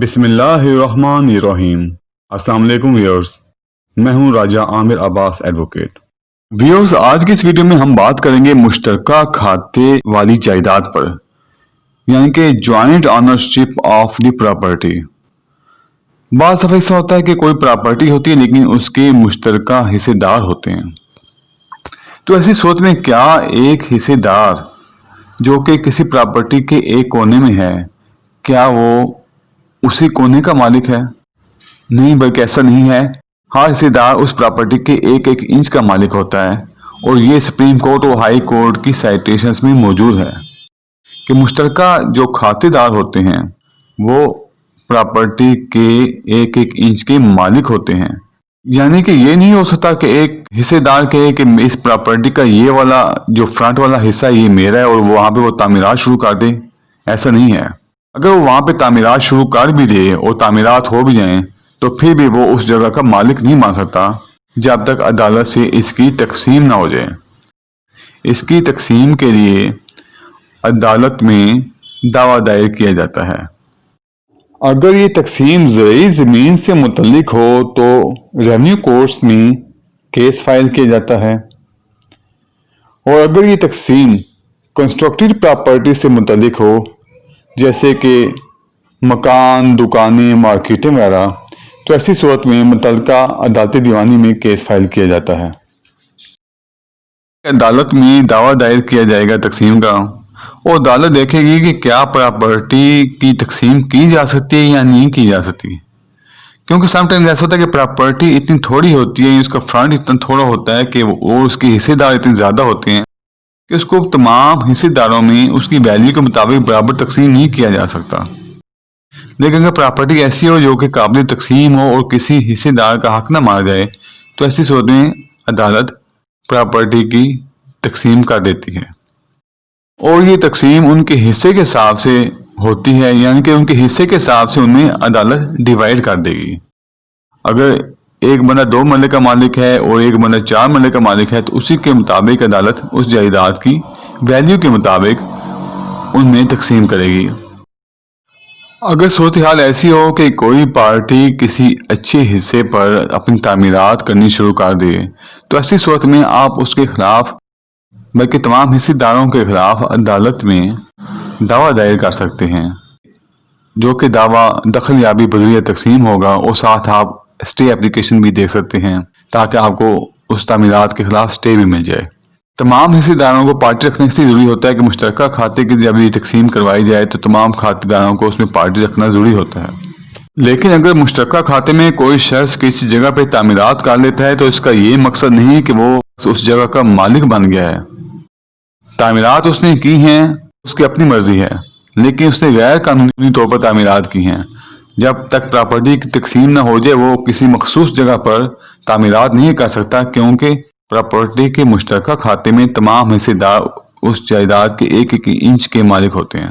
بسم اللہ الرحمن الرحیم۔ السلام علیکم ویورز، میں ہوں راجہ عامر عباس ایڈوکیٹ۔ ویورز، آج کی اس ویڈیو میں ہم بات کریں گے مشترکہ کھاتے والی جائیداد پر، یعنی کہ joint ownership of the property. بعض دفعہ ایسا ہوتا ہے کہ کوئی پراپرٹی ہوتی ہے لیکن اس کے مشترکہ حصے دار ہوتے ہیں، تو ایسی صورت میں کیا ایک حصے دار جو کہ کسی پراپرٹی کے ایک کونے میں ہے، کیا وہ اسی کونے کا مالک ہے؟ نہیں، بلکہ ایسا نہیں ہے۔ ہر حصے دار اس پراپرٹی کے ایک ایک انچ کا مالک ہوتا ہے، اور یہ سپریم کورٹ اور ہائی کورٹ کی سائٹیشنز میں موجود ہے کہ مشترکہ جو کھاتے دار ہوتے ہیں وہ پراپرٹی کے ایک ایک انچ کے مالک ہوتے ہیں۔ یعنی کہ یہ نہیں ہو سکتا کہ ایک حصے دار کہے کہ اس پراپرٹی کا یہ والا جو فرنٹ والا حصہ یہ میرا ہے، اور وہاں پہ وہ تعمیرات شروع کر دے۔ ایسا نہیں ہے۔ اگر وہ وہاں پہ تعمیرات شروع کر بھی دے اور تعمیرات ہو بھی جائیں تو پھر بھی وہ اس جگہ کا مالک نہیں مان سکتا جب تک عدالت سے اس کی تقسیم نہ ہو جائے۔ اس کی تقسیم کے لیے عدالت میں دعویٰ دائر کیا جاتا ہے۔ اگر یہ تقسیم زرعی زمین سے متعلق ہو تو ریونیو کورٹس میں کیس فائل کیا جاتا ہے، اور اگر یہ تقسیم کنسٹرکٹڈ پراپرٹی سے متعلق ہو، جیسے کہ مکان، دکانیں، مارکیٹیں وغیرہ، تو ایسی صورت میں متعلقہ عدالت دیوانی میں کیس فائل کیا جاتا ہے۔ عدالت میں دعویٰ دائر کیا جائے گا تقسیم کا، اور عدالت دیکھے گی کہ کیا پراپرٹی کی تقسیم کی جا سکتی ہے یا نہیں کی جا سکتی، کیونکہ سم ٹائمز ایسا ہوتا ہے کہ پراپرٹی اتنی تھوڑی ہوتی ہے، اس کا فرنٹ اتنا تھوڑا ہوتا ہے کہ وہ اس کے حصے دار اتنے زیادہ ہوتے ہیں کہ اس کو تمام حصے داروں میں اس کی ویلیو کے مطابق برابر تقسیم نہیں کیا جا سکتا۔ لیکن اگر پراپرٹی ایسی ہو جو کہ قابل تقسیم ہو اور کسی حصے دار کا حق نہ مانا جائے، تو ایسی صورت میں عدالت پراپرٹی کی تقسیم کر دیتی ہے، اور یہ تقسیم ان کے حصے کے حساب سے ہوتی ہے، یعنی کہ ان کے حصے کے حساب سے ان میں عدالت ڈیوائیڈ کر دے گی۔ اگر ایک بندہ 2 مرلے کا مالک ہے اور ایک بندہ 4 مرلے کا مالک ہے، تو اسی کے مطابق عدالت اس جائیداد کی ویلیو کے مطابق ان میں تقسیم کرے گی۔ اگر صورتحال ایسی ہو کہ کوئی پارٹی کسی اچھے حصے پر اپنی تعمیرات کرنی شروع کر دے، تو ایسی صورت میں آپ اس کے خلاف، بلکہ تمام حصے داروں کے خلاف عدالت میں دعویٰ دائر کر سکتے ہیں، جو کہ دعویٰ دخل یابی بذریعہ تقسیم ہوگا، اور ساتھ آپ اسٹے اپلیکیشن بھی دیکھ سکتے ہیں تاکہ آپ کو اس تعمیرات کے خلاف اسٹے بھی مل جائے۔ تمام حصے داروں کو پارٹی رکھنے سے ضروری ہوتا ہے کہ مشترکہ کھاتے کی جب یہ تقسیم کروائی جائے تو تمام کھاتے داروں کو اس میں پارٹی رکھنا ضروری ہوتا ہے۔ لیکن اگر مشترکہ کھاتے میں کوئی شخص کسی جگہ پہ تعمیرات کر لیتا ہے تو اس کا یہ مقصد نہیں کہ وہ اس جگہ کا مالک بن گیا ہے۔ تعمیرات اس نے کی ہیں، اس کی اپنی مرضی ہے، لیکن اس نے غیر قانونی طور پر تعمیرات کی ہیں۔ جب تک پراپرٹی کی تقسیم نہ ہو جائے وہ کسی مخصوص جگہ پر تعمیرات نہیں کر سکتا، کیونکہ پراپرٹی کے مشترکہ کھاتے میں تمام حصے دار اس جائیداد کے ایک ایک انچ کے مالک ہوتے ہیں۔